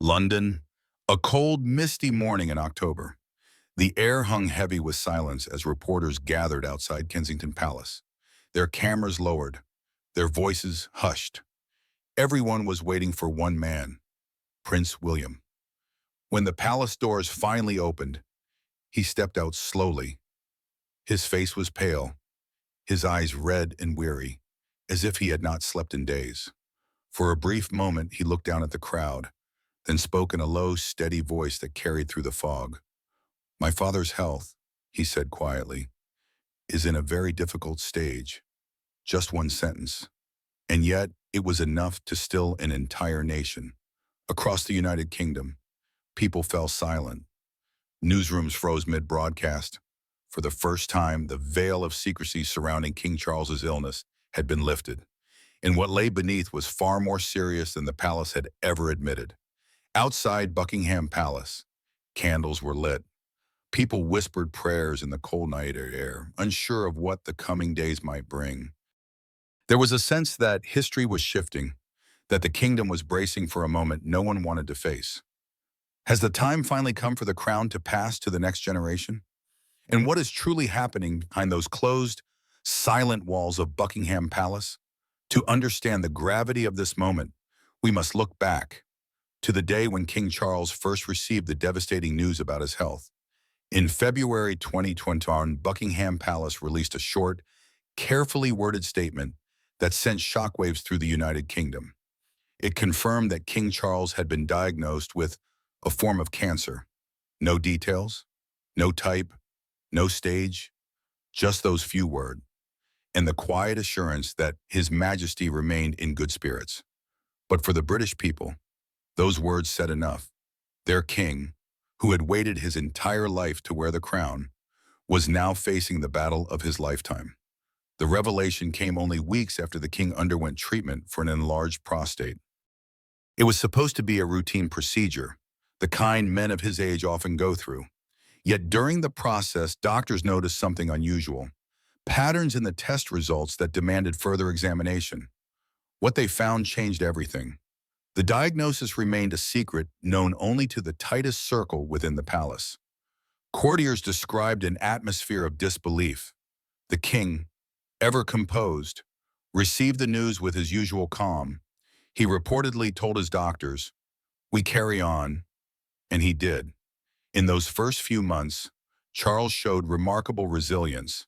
London, a cold, misty morning in October. The air hung heavy with silence as reporters gathered outside Kensington Palace, their cameras lowered, their voices hushed. Everyone was waiting for one man, Prince William. When the palace doors finally opened, he stepped out slowly. His face was pale, his eyes red and weary, as if he had not slept in days. For a brief moment, he looked down at the crowd, then spoke in a low, steady voice that carried through the fog. "My father's health," he said quietly, "is in a very difficult stage." Just one sentence. And yet, it was enough to still an entire nation. Across the United Kingdom, people fell silent. Newsrooms froze mid-broadcast. For the first time, the veil of secrecy surrounding King Charles's illness had been lifted, and what lay beneath was far more serious than the palace had ever admitted. Outside Buckingham Palace, candles were lit. People whispered prayers in the cold night air, unsure of what the coming days might bring. There was a sense that history was shifting, that the kingdom was bracing for a moment no one wanted to face. Has the time finally come for the crown to pass to the next generation? And what is truly happening behind those closed, silent walls of Buckingham Palace? To understand the gravity of this moment, we must look back to the day when King Charles first received the devastating news about his health. In February 2021, Buckingham Palace released a short, carefully worded statement that sent shockwaves through the United Kingdom. It confirmed that King Charles had been diagnosed with a form of cancer. No details, no type, no stage, just those few words, and the quiet assurance that His Majesty remained in good spirits. But for the British people, those words said enough. Their king, who had waited his entire life to wear the crown, was now facing the battle of his lifetime. The revelation came only weeks after the king underwent treatment for an enlarged prostate. It was supposed to be a routine procedure, the kind men of his age often go through. Yet during the process, doctors noticed something unusual, patterns in the test results that demanded further examination. What they found changed everything. The diagnosis remained a secret known only to the tightest circle within the palace. Courtiers described an atmosphere of disbelief. The king, ever composed, received the news with his usual calm. He reportedly told his doctors, "We carry on," and he did. In those first few months, Charles showed remarkable resilience.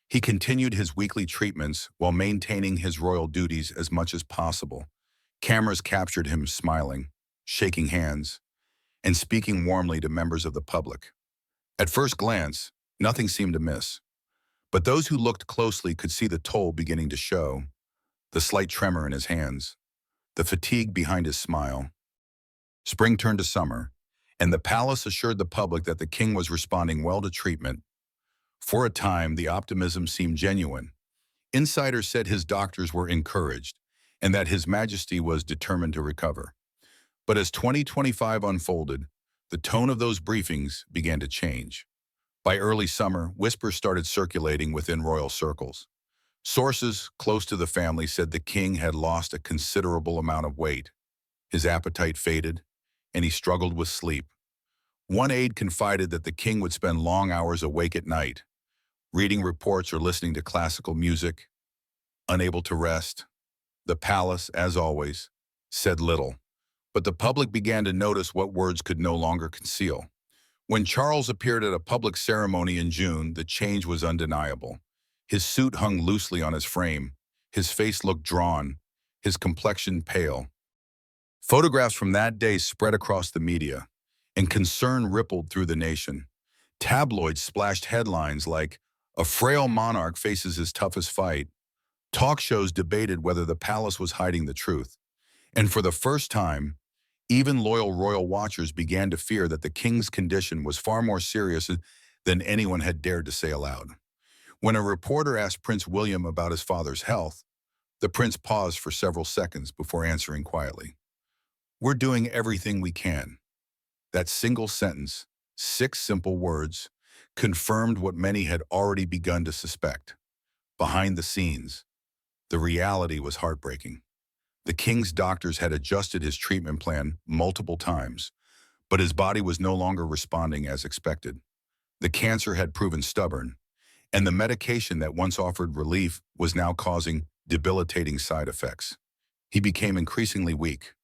He continued his weekly treatments while maintaining his royal duties as much as possible. Cameras captured him smiling, shaking hands, and speaking warmly to members of the public. At first glance, nothing seemed amiss. But those who looked closely could see the toll beginning to show, the slight tremor in his hands, the fatigue behind his smile. Spring turned to summer, and the palace assured the public that the king was responding well to treatment. For a time, the optimism seemed genuine. Insiders said his doctors were encouraged, and that His Majesty was determined to recover. But as 2025 unfolded, the tone of those briefings began to change. By early summer, whispers started circulating within royal circles. Sources close to the family said the king had lost a considerable amount of weight. His appetite faded, and he struggled with sleep. One aide confided that the king would spend long hours awake at night, reading reports or listening to classical music, unable to rest. The palace, as always, said little, but the public began to notice what words could no longer conceal. When Charles appeared at a public ceremony in June, the change was undeniable. His suit hung loosely on his frame, his face looked drawn, his complexion pale. Photographs from that day spread across the media, and concern rippled through the nation. Tabloids splashed headlines like, "A frail monarch faces his toughest fight." Talk shows debated whether the palace was hiding the truth. And for the first time, even loyal royal watchers began to fear that the king's condition was far more serious than anyone had dared to say aloud. When a reporter asked Prince William about his father's health, the prince paused for several seconds before answering quietly, "We're doing everything we can." That single sentence, 6 simple words, confirmed what many had already begun to suspect. Behind the scenes, the reality was heartbreaking. The king's doctors had adjusted his treatment plan multiple times, but his body was no longer responding as expected. The cancer had proven stubborn, and the medication that once offered relief was now causing debilitating side effects. He became increasingly weak,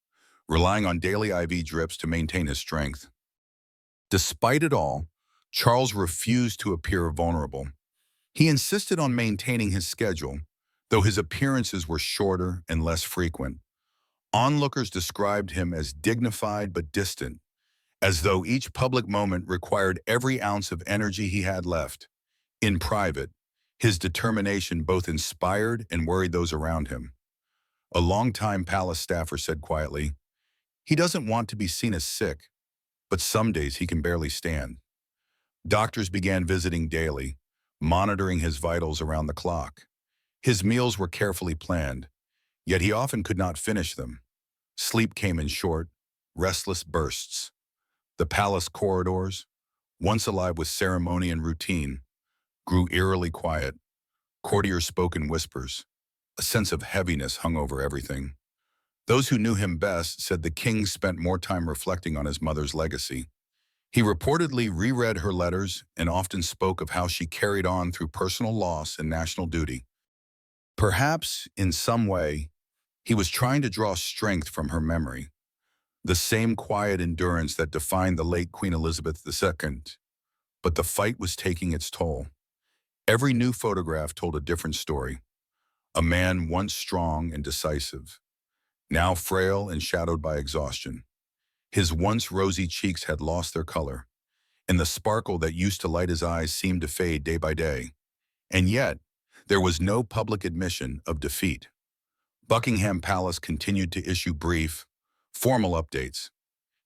relying on daily IV drips to maintain his strength. Despite it all, Charles refused to appear vulnerable. He insisted on maintaining his schedule, though his appearances were shorter and less frequent. Onlookers described him as dignified but distant, as though each public moment required every ounce of energy he had left. In private, his determination both inspired and worried those around him. A longtime palace staffer said quietly, "He doesn't want to be seen as sick, but some days he can barely stand." Doctors began visiting daily, monitoring his vitals around the clock. His meals were carefully planned, yet he often could not finish them. Sleep came in short, restless bursts. The palace corridors, once alive with ceremony and routine, grew eerily quiet. Courtiers spoke in whispers. A sense of heaviness hung over everything. Those who knew him best said the king spent more time reflecting on his mother's legacy. He reportedly reread her letters and often spoke of how she carried on through personal loss and national duty. Perhaps, in some way, he was trying to draw strength from her memory, the same quiet endurance that defined the late Queen Elizabeth II. But the fight was taking its toll. Every new photograph told a different story. A man once strong and decisive, now frail and shadowed by exhaustion. His once rosy cheeks had lost their color, and the sparkle that used to light his eyes seemed to fade day by day. And yet, there was no public admission of defeat. Buckingham Palace continued to issue brief, formal updates.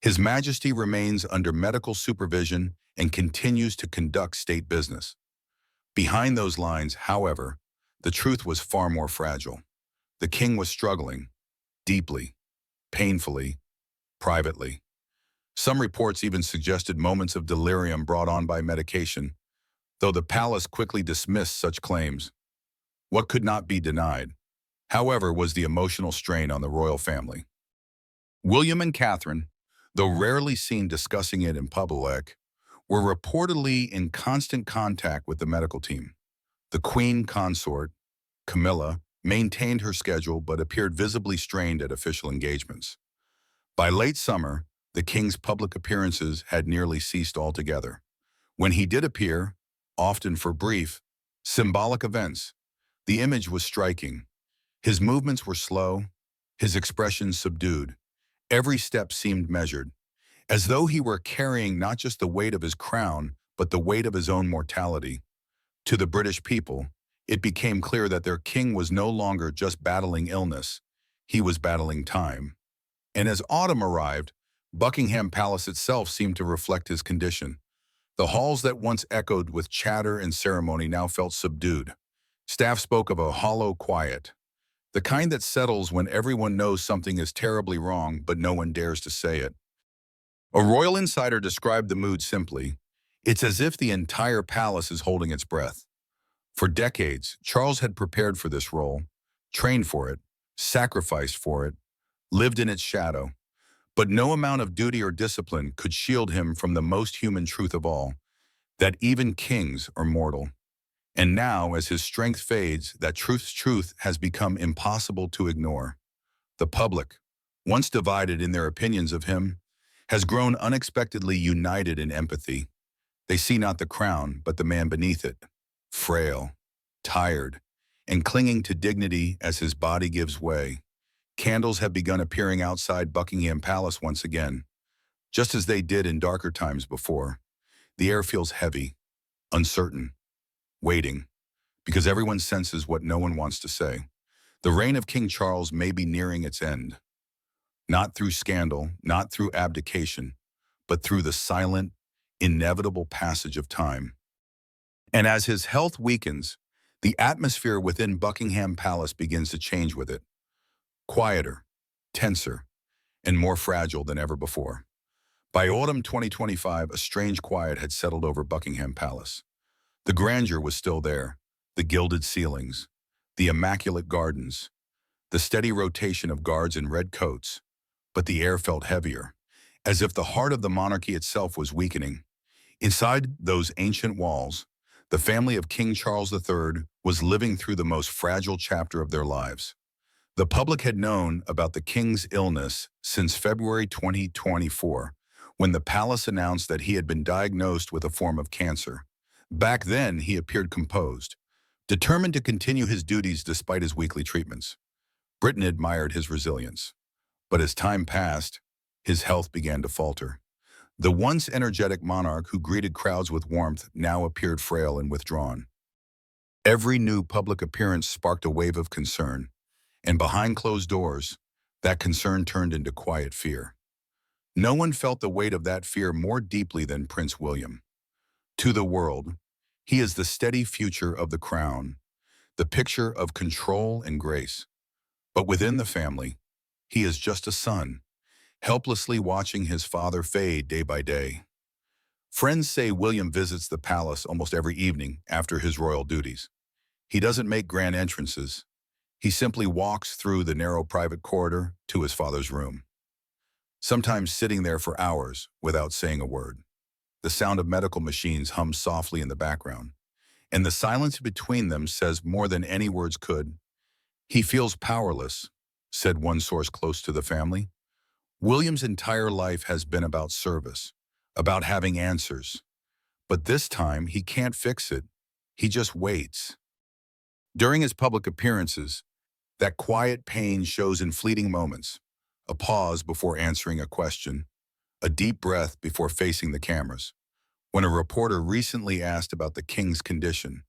His Majesty remains under medical supervision and continues to conduct state business. Behind those lines, however, the truth was far more fragile. The king was struggling, deeply, painfully, privately. Some reports even suggested moments of delirium brought on by medication, though the palace quickly dismissed such claims. What could not be denied, however, was the emotional strain on the royal family. William and Catherine, though rarely seen discussing it in public, were reportedly in constant contact with the medical team. The Queen consort, Camilla, maintained her schedule but appeared visibly strained at official engagements. By late summer, the king's public appearances had nearly ceased altogether. When he did appear, often for brief, symbolic events, the image was striking. His movements were slow, his expressions subdued. Every step seemed measured, as though he were carrying not just the weight of his crown, but the weight of his own mortality. To the British people, it became clear that their king was no longer just battling illness, he was battling time. And as autumn arrived, Buckingham Palace itself seemed to reflect his condition. The halls that once echoed with chatter and ceremony now felt subdued. Staff spoke of a hollow quiet, the kind that settles when everyone knows something is terribly wrong, but no one dares to say it. A royal insider described the mood simply: "It's as if the entire palace is holding its breath." For decades, Charles had prepared for this role, trained for it, sacrificed for it, lived in its shadow. But no amount of duty or discipline could shield him from the most human truth of all, that even kings are mortal. And now, as his strength fades, that truth has become impossible to ignore. The public, once divided in their opinions of him, has grown unexpectedly united in empathy. They see not the crown, but the man beneath it, frail, tired, and clinging to dignity as his body gives way. Candles have begun appearing outside Buckingham Palace once again, just as they did in darker times before. The air feels heavy, uncertain, waiting, because everyone senses what no one wants to say. The reign of King Charles may be nearing its end, not through scandal, not through abdication, but through the silent, inevitable passage of time. And as his health weakens, the atmosphere within Buckingham Palace begins to change with it. Quieter, tenser, and more fragile than ever before. By autumn 2025, a strange quiet had settled over Buckingham Palace. The grandeur was still there, the gilded ceilings, the immaculate gardens, the steady rotation of guards in red coats, but the air felt heavier, as if the heart of the monarchy itself was weakening. Inside those ancient walls, the family of King Charles III was living through the most fragile chapter of their lives. The public had known about the king's illness since February 2024, when the palace announced that he had been diagnosed with a form of cancer. Back then, he appeared composed, determined to continue his duties despite his weekly treatments. Britain admired his resilience. But as time passed, his health began to falter. The once energetic monarch who greeted crowds with warmth now appeared frail and withdrawn. Every new public appearance sparked a wave of concern, and behind closed doors, that concern turned into quiet fear. No one felt the weight of that fear more deeply than Prince William. To the world, he is the steady future of the crown, the picture of control and grace. But within the family, he is just a son, helplessly watching his father fade day by day. Friends say William visits the palace almost every evening after his royal duties. He doesn't make grand entrances. He simply walks through the narrow private corridor to his father's room, sometimes sitting there for hours without saying a word. The sound of medical machines hums softly in the background, and the silence between them says more than any words could. "He feels powerless," said one source close to the family. William's entire life has been about service, about having answers. But this time, he can't fix it. He just waits. During his public appearances, that quiet pain shows in fleeting moments: a pause before answering a question, a deep breath before facing the cameras. When a reporter recently asked about the king's condition,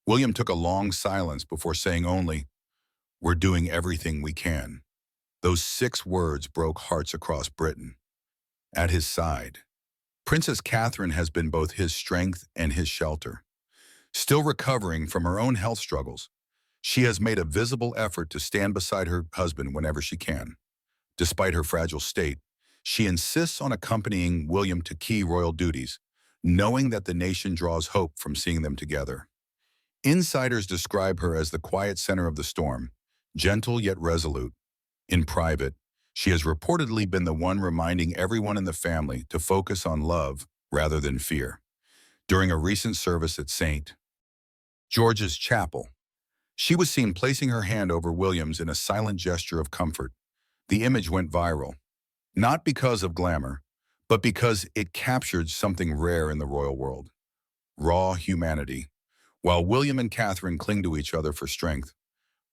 William took a long silence before saying only, "We're doing everything we can." Those 6 words broke hearts across Britain. At his side, Princess Catherine has been both his strength and his shelter. Still recovering from her own health struggles, she has made a visible effort to stand beside her husband whenever she can. Despite her fragile state, she insists on accompanying William to key royal duties, knowing that the nation draws hope from seeing them together. Insiders describe her as the quiet center of the storm, gentle yet resolute. In private, she has reportedly been the one reminding everyone in the family to focus on love rather than fear. During a recent service at St. George's Chapel, she was seen placing her hand over William's in a silent gesture of comfort. The image went viral, not because of glamour, but because it captured something rare in the royal world: raw humanity. While William and Catherine cling to each other for strength,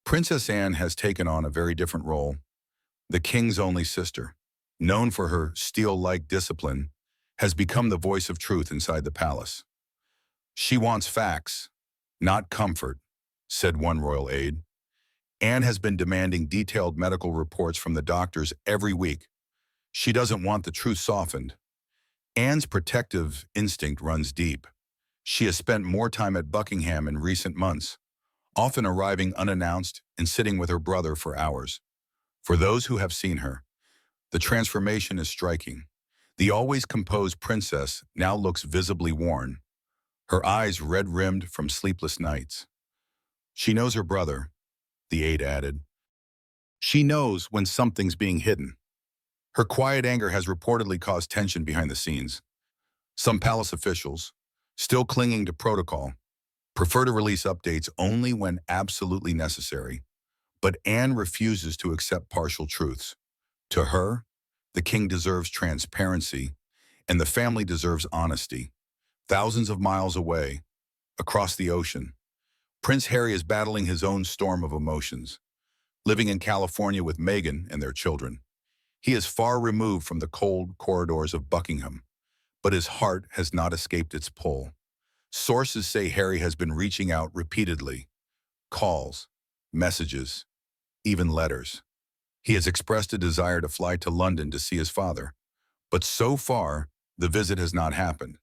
Princess Anne has taken on a very different role. The king's only sister, known for her steel-like discipline, has become the voice of truth inside the palace. "She wants facts, not comfort," said one royal aide. Anne has been demanding detailed medical reports from the doctors every week. She doesn't want the truth softened. Anne's protective instinct runs deep. She has spent more time at Buckingham in recent months, often arriving unannounced and sitting with her brother for hours. For those who have seen her, the transformation is striking. The always composed princess now looks visibly worn, her eyes red-rimmed from sleepless nights. "She knows her brother," the aide added. "She knows when something's being hidden." Her quiet anger has reportedly caused tension behind the scenes. Some palace officials, still clinging to protocol, prefer to release updates only when absolutely necessary. But Anne refuses to accept partial truths. To her, the king deserves transparency, and the family deserves honesty. Thousands of miles away, across the ocean, Prince Harry is battling his own storm of emotions. Living in California with Meghan and their children, he is far removed from the cold corridors of Buckingham, but his heart has not escaped its pull. Sources say Harry has been reaching out repeatedly: calls, messages, even letters. He has expressed a desire to fly to London to see his father, but so far, the visit has not happened.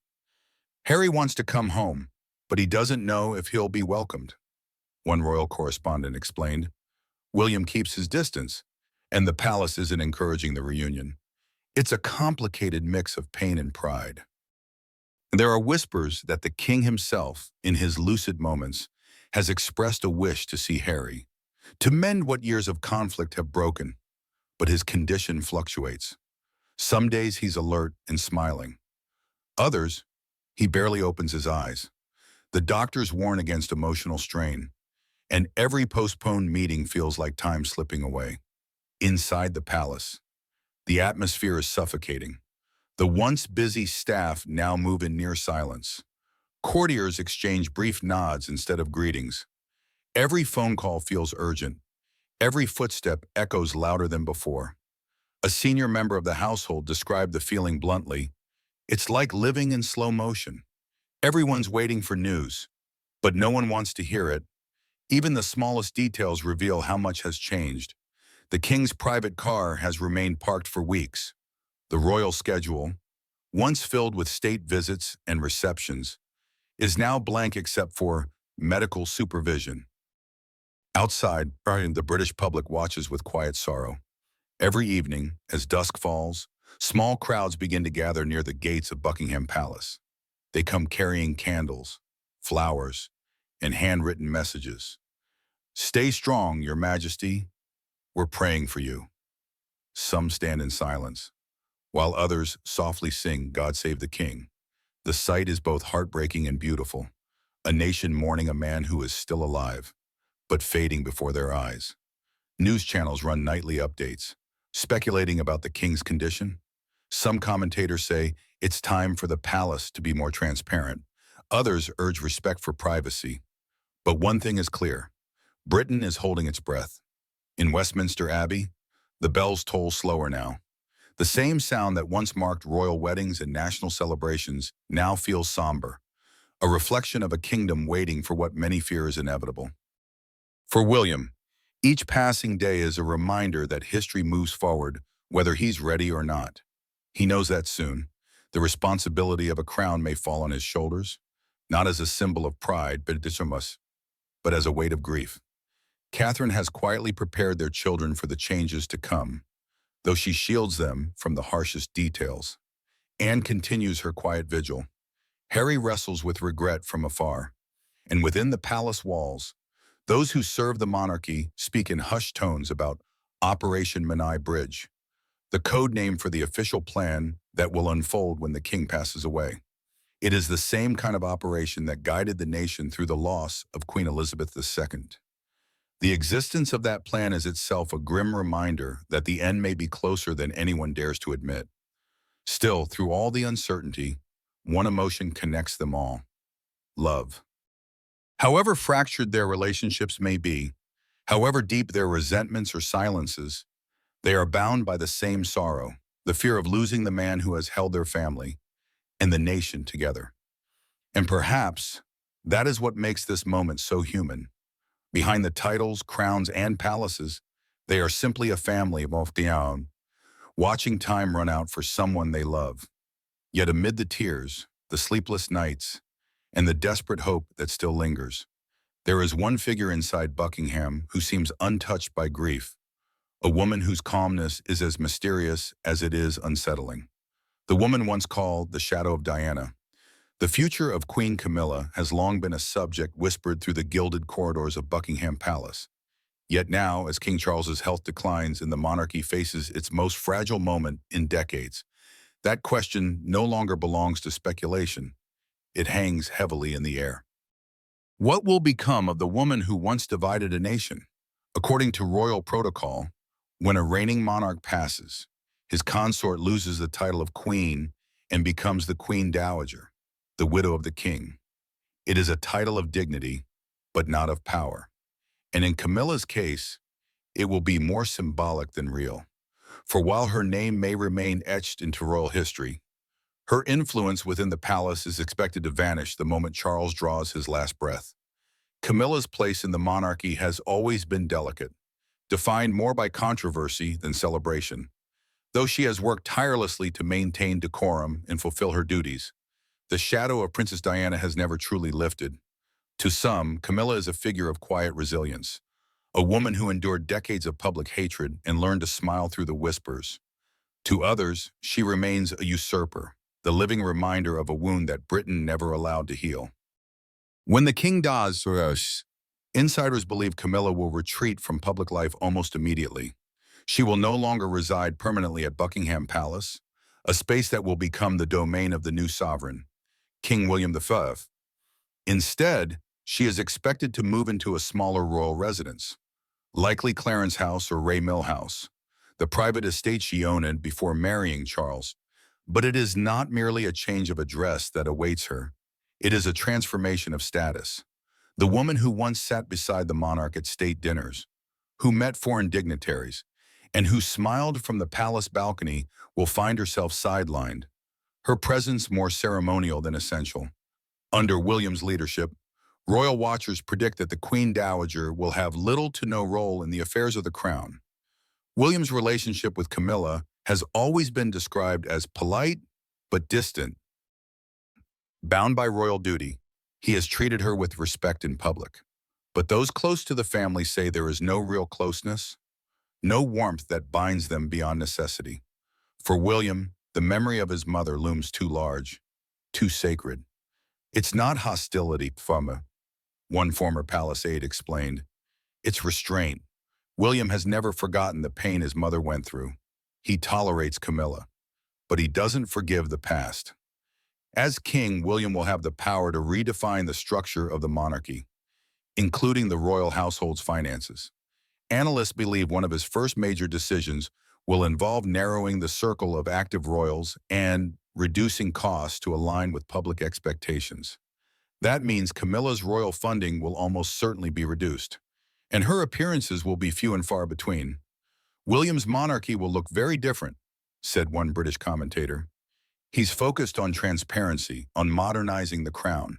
Harry wants to come home, but he doesn't know if he'll be welcomed, one royal correspondent explained. William keeps his distance, and the palace isn't encouraging the reunion. It's a complicated mix of pain and pride. There are whispers that the king himself, in his lucid moments, has expressed a wish to see Harry. to mend what years of conflict have broken, but his condition fluctuates. Some days he's alert and smiling. Others, he barely opens his eyes. The doctors warn against emotional strain, and every postponed meeting feels like time slipping away. Inside the palace, the atmosphere is suffocating. The once busy staff now move in near silence. Courtiers exchange brief nods instead of greetings. Every phone call feels urgent. Every footstep echoes louder than before. A senior member of the household described the feeling bluntly. It's like living in slow motion. Everyone's waiting for news, but no one wants to hear it. Even the smallest details reveal how much has changed. The king's private car has remained parked for weeks. The royal schedule, once filled with state visits and receptions, is now blank except for medical supervision. Outside, the British public watches with quiet sorrow. Every evening, as dusk falls, small crowds begin to gather near the gates of Buckingham Palace. They come carrying candles, flowers, and handwritten messages. "Stay strong, Your Majesty. We're praying for you." Some stand in silence, while others softly sing "God Save the King." The sight is both heartbreaking and beautiful. A nation mourning a man who is still alive, but fading before their eyes. News channels run nightly updates, speculating about the king's condition. Some commentators say it's time for the palace to be more transparent. Others urge respect for privacy. But one thing is clear: Britain is holding its breath. In Westminster Abbey, the bells toll slower now. The same sound that once marked royal weddings and national celebrations now feels somber, a reflection of a kingdom waiting for what many fear is inevitable. For William, each passing day is a reminder that history moves forward, whether he's ready or not. He knows that soon, the responsibility of a crown may fall on his shoulders, not as a symbol of pride, but as a weight of grief. Catherine has quietly prepared their children for the changes to come, though she shields them from the harshest details. Anne continues her quiet vigil. Harry wrestles with regret from afar. And within the palace walls, those who serve the monarchy speak in hushed tones about Operation Menai Bridge, the code name for the official plan that will unfold when the king passes away. It is the same kind of operation that guided the nation through the loss of Queen Elizabeth II. The existence of that plan is itself a grim reminder that the end may be closer than anyone dares to admit. Still, through all the uncertainty, one emotion connects them all: love. However fractured their relationships may be, however deep their resentments or silences, they are bound by the same sorrow, the fear of losing the man who has held their family and the nation together. And perhaps that is what makes this moment so human. Behind the titles, crowns, and palaces, they are simply a family of down, watching time run out for someone they love. Yet amid the tears, the sleepless nights, and the desperate hope that still lingers, there is one figure inside Buckingham who seems untouched by grief, a woman whose calmness is as mysterious as it is unsettling. The woman once called the Shadow of Diana. The future of Queen Camilla has long been a subject whispered through the gilded corridors of Buckingham Palace. Yet now, as King Charles's health declines and the monarchy faces its most fragile moment in decades, that question no longer belongs to speculation. It hangs heavily in the air. What will become of the woman who once divided a nation? According to royal protocol, when a reigning monarch passes, his consort loses the title of queen and becomes the Queen Dowager, the widow of the king. It is a title of dignity, but not of power. And in Camilla's case, it will be more symbolic than real. For while her name may remain etched into royal history, her influence within the palace is expected to vanish the moment Charles draws his last breath. Camilla's place in the monarchy has always been delicate, defined more by controversy than celebration. Though she has worked tirelessly to maintain decorum and fulfill her duties, the shadow of Princess Diana has never truly lifted. To some, Camilla is a figure of quiet resilience, a woman who endured decades of public hatred and learned to smile through the whispers. To others, she remains a usurper, the living reminder of a wound that Britain never allowed to heal. When the king dies, Insiders believe Camilla will retreat from public life almost immediately. She will no longer reside permanently at Buckingham Palace, a space that will become the domain of the new sovereign, King William V. Instead, she is expected to move into a smaller royal residence, likely Clarence House or Ray Mill House, the private estate she owned before marrying Charles. But it is not merely a change of address that awaits her. It is a transformation of status. The woman who once sat beside the monarch at state dinners, who met foreign dignitaries, and who smiled from the palace balcony will find herself sidelined, her presence more ceremonial than essential. Under William's leadership, royal watchers predict that the Queen Dowager will have little to no role in the affairs of the crown. William's relationship with Camilla has always been described as polite but distant. Bound by royal duty, he has treated her with respect in public. But those close to the family say there is no real closeness, no warmth that binds them beyond necessity. For William, the memory of his mother looms too large, too sacred. It's not hostility, Fama, one former palace aide explained. It's restraint. William has never forgotten the pain his mother went through. He tolerates Camilla, but he doesn't forgive the past. As king, William will have the power to redefine the structure of the monarchy, including the royal household's finances. Analysts believe one of his first major decisions will involve narrowing the circle of active royals and reducing costs to align with public expectations. That means Camilla's royal funding will almost certainly be reduced, and her appearances will be few and far between. William's monarchy will look very different, said one British commentator. He's focused on transparency, on modernizing the crown.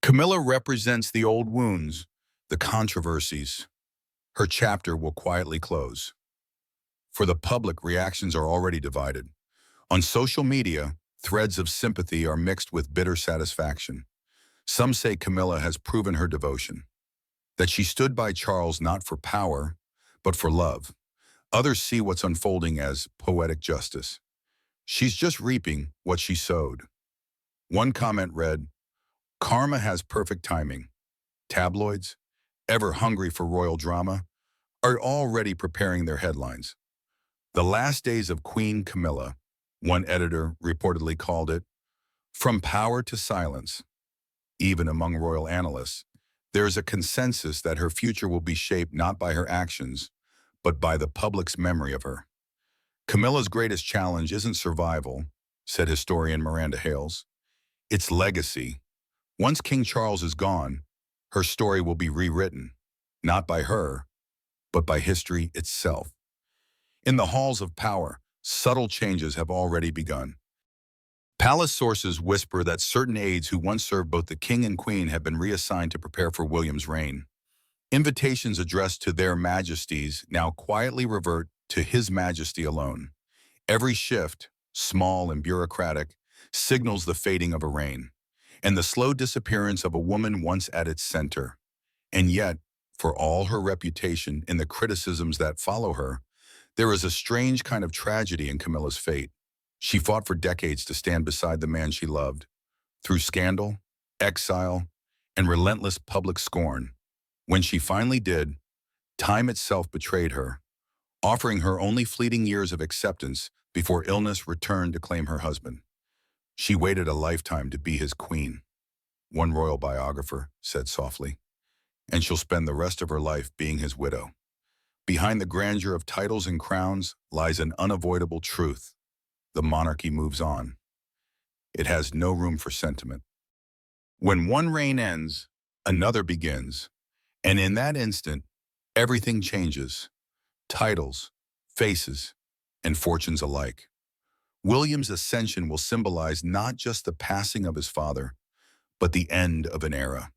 Camilla represents the old wounds, the controversies. Her chapter will quietly close. For the public, reactions are already divided. On social media, threads of sympathy are mixed with bitter satisfaction. Some say Camilla has proven her devotion, that she stood by Charles not for power, but for love. Others see what's unfolding as poetic justice. She's just reaping what she sowed. One comment read, "Karma has perfect timing. Tabloids, ever hungry for royal drama, are already preparing their headlines." The last days of Queen Camilla, one editor reportedly called it, from power to silence. Even among royal analysts, there is a consensus that her future will be shaped not by her actions, but by the public's memory of her. Camilla's greatest challenge isn't survival, said historian Miranda Hales. It's legacy. Once King Charles is gone, her story will be rewritten, not by her, but by history itself. In the halls of power, subtle changes have already begun. Palace sources whisper that certain aides who once served both the king and queen have been reassigned to prepare for William's reign. Invitations addressed to their majesties now quietly revert to His Majesty alone. Every shift, small and bureaucratic, signals the fading of a reign, and the slow disappearance of a woman once at its center. And yet, for all her reputation and the criticisms that follow her, there is a strange kind of tragedy in Camilla's fate. She fought for decades to stand beside the man she loved, through scandal, exile, and relentless public scorn. When she finally did, time itself betrayed her, offering her only fleeting years of acceptance before illness returned to claim her husband. She waited a lifetime to be his queen, one royal biographer said softly, and she'll spend the rest of her life being his widow. Behind the grandeur of titles and crowns lies an unavoidable truth. The monarchy moves on. It has no room for sentiment. When one reign ends, another begins. And in that instant, everything changes. Titles, faces, and fortunes alike. William's ascension will symbolize not just the passing of his father, but the end of an era.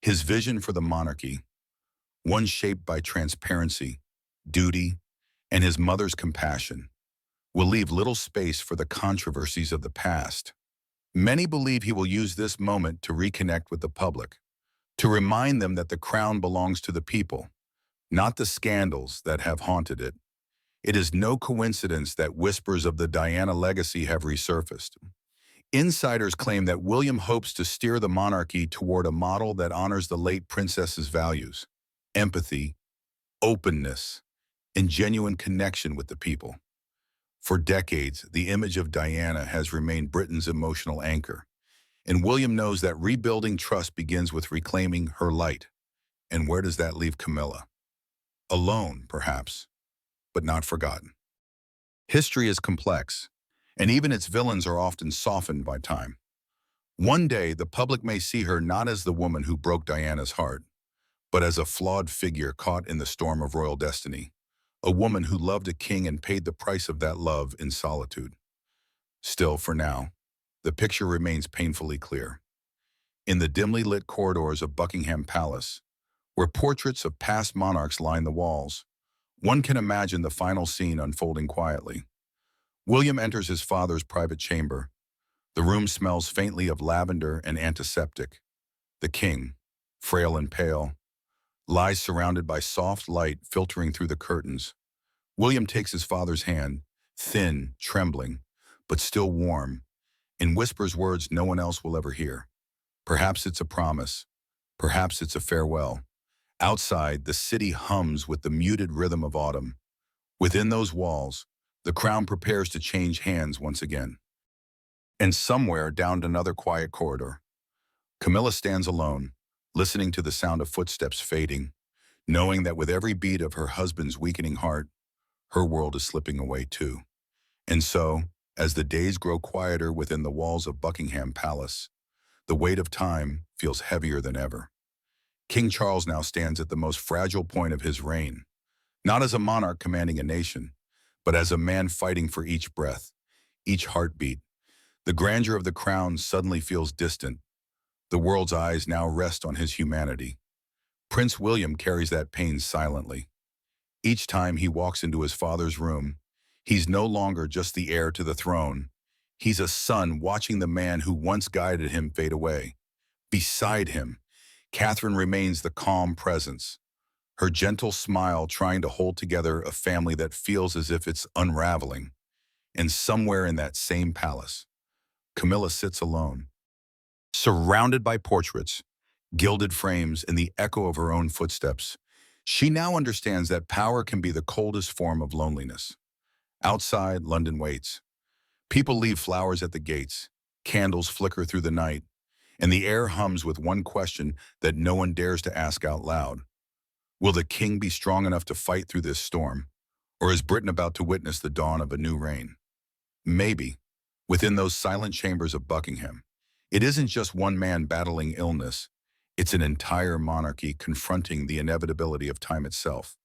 His vision for the monarchy, one shaped by transparency, duty, and his mother's compassion, will leave little space for the controversies of the past. Many believe he will use this moment to reconnect with the public, to remind them that the crown belongs to the people, not the scandals that have haunted it. It is no coincidence that whispers of the Diana legacy have resurfaced. Insiders claim that William hopes to steer the monarchy toward a model that honors the late princess's values: empathy, openness, and genuine connection with the people. For decades, the image of Diana has remained Britain's emotional anchor, and William knows that rebuilding trust begins with reclaiming her light. And where does that leave Camilla? Alone, perhaps, but not forgotten. History is complex, and even its villains are often softened by time. One day, the public may see her not as the woman who broke Diana's heart, but as a flawed figure caught in the storm of royal destiny, a woman who loved a king and paid the price of that love in solitude. Still, for now, the picture remains painfully clear. In the dimly lit corridors of Buckingham Palace, where portraits of past monarchs line the walls, one can imagine the final scene unfolding quietly. William enters his father's private chamber. The room smells faintly of lavender and antiseptic. The king, frail and pale, lies surrounded by soft light filtering through the curtains. William takes his father's hand, thin, trembling, but still warm, and whispers words no one else will ever hear. Perhaps it's a promise. Perhaps it's a farewell. Outside, the city hums with the muted rhythm of autumn. Within those walls, the crown prepares to change hands once again. And somewhere down another quiet corridor, Camilla stands alone, listening to the sound of footsteps fading, knowing that with every beat of her husband's weakening heart, her world is slipping away too. And so, as the days grow quieter within the walls of Buckingham Palace, the weight of time feels heavier than ever. King Charles now stands at the most fragile point of his reign, not as a monarch commanding a nation, but as a man fighting for each breath, each heartbeat. The grandeur of the crown suddenly feels distant. The world's eyes now rest on his humanity. Prince William carries that pain silently. Each time he walks into his father's room, he's no longer just the heir to the throne. He's a son watching the man who once guided him fade away. Beside him, Catherine remains the calm presence, her gentle smile trying to hold together a family that feels as if it's unraveling. And somewhere in that same palace, Camilla sits alone, surrounded by portraits, gilded frames, and the echo of her own footsteps. She now understands that power can be the coldest form of loneliness. Outside, London waits. People leave flowers at the gates, candles flicker through the night, and the air hums with one question that no one dares to ask out loud. Will the king be strong enough to fight through this storm, or is Britain about to witness the dawn of a new reign? Maybe, within those silent chambers of Buckingham, it isn't just one man battling illness, it's an entire monarchy confronting the inevitability of time itself.